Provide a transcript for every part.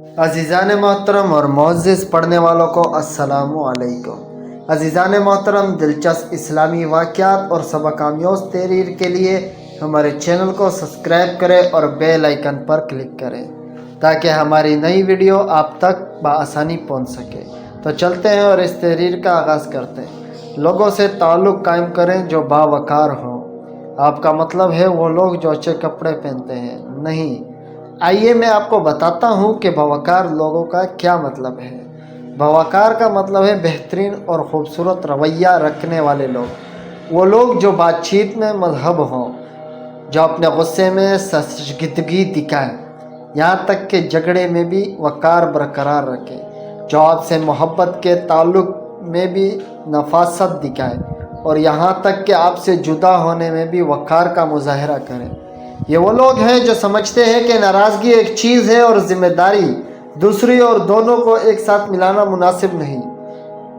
अज़ीज़ान मोहतरम और मुअज़्ज़िज़ पढ़ने वालों को अस्सलामु अलैकुम। अज़ीज़ान मोहतरम, दिलचस्प इस्लामी वाक़यात और सबक-आमूज़ तहरीर के लिए हमारे चैनल को सब्सक्राइब करें और बेल आइकन पर क्लिक करें ताकि हमारी नई वीडियो आप तक बआसानी पहुंच सके। तो चलते हैं और इस तहरीर का आगाज़ करते हैं। लोगों से ताल्लुक़ कायम करें जो बावकार हों। आपका मतलब है वो लोग जो अच्छे कपड़े पहनते हैं? नहीं। आइए मैं आपको बताता हूँ कि बावकार लोगों का क्या मतलब है। बावकार का मतलब है बेहतरीन और ख़ूबसूरत रवैया रखने वाले लोग। वो लोग जो बातचीत में मज़हब हों, जो अपने गुस्से में संजीदगी दिखाएं, यहाँ तक कि झगड़े में भी वक़ार बरकरार रखें, जो आपसे मोहब्बत के ताल्लुक़ में भी नफासत दिखाएं और यहाँ तक कि आपसे जुदा होने में भी वक़ार का मुज़ाहरा करें। ये वो लोग हैं जो समझते हैं कि नाराज़गी एक चीज़ है और ज़िम्मेदारी दूसरी, और दोनों को एक साथ मिलाना मुनासिब नहीं।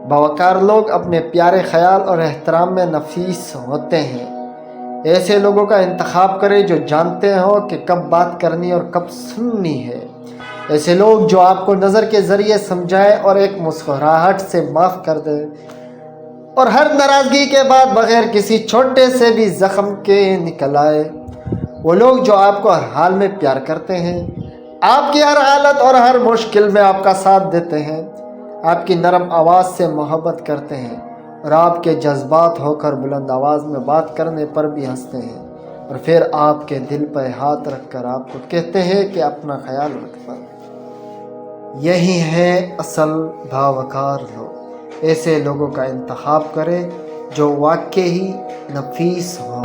बावकार लोग अपने प्यारे ख्याल और एहतराम में नफीस होते हैं। ऐसे लोगों का इंतखाब करें जो जानते हो कि कब बात करनी और कब सुननी है। ऐसे लोग जो आपको नज़र के ज़रिए समझाए और एक मुस्कुराहट से माफ़ कर दे, और हर नाराज़गी के बाद बग़ैर किसी छोटे से भी ज़ख्म के निकल आए। वो लोग जो आपको हर हाल में प्यार करते हैं, आपकी हर हालत और हर मुश्किल में आपका साथ देते हैं, आपकी नरम आवाज़ से मोहब्बत करते हैं और आपके जज्बात होकर बुलंद आवाज़ में बात करने पर भी हंसते हैं, और फिर आपके दिल पर हाथ रखकर आपको कहते हैं कि अपना ख्याल रखना। यही है असल बावकार लोग। ऐसे लोगों का इंतखाब करें जो वाकई ही नफीस हों।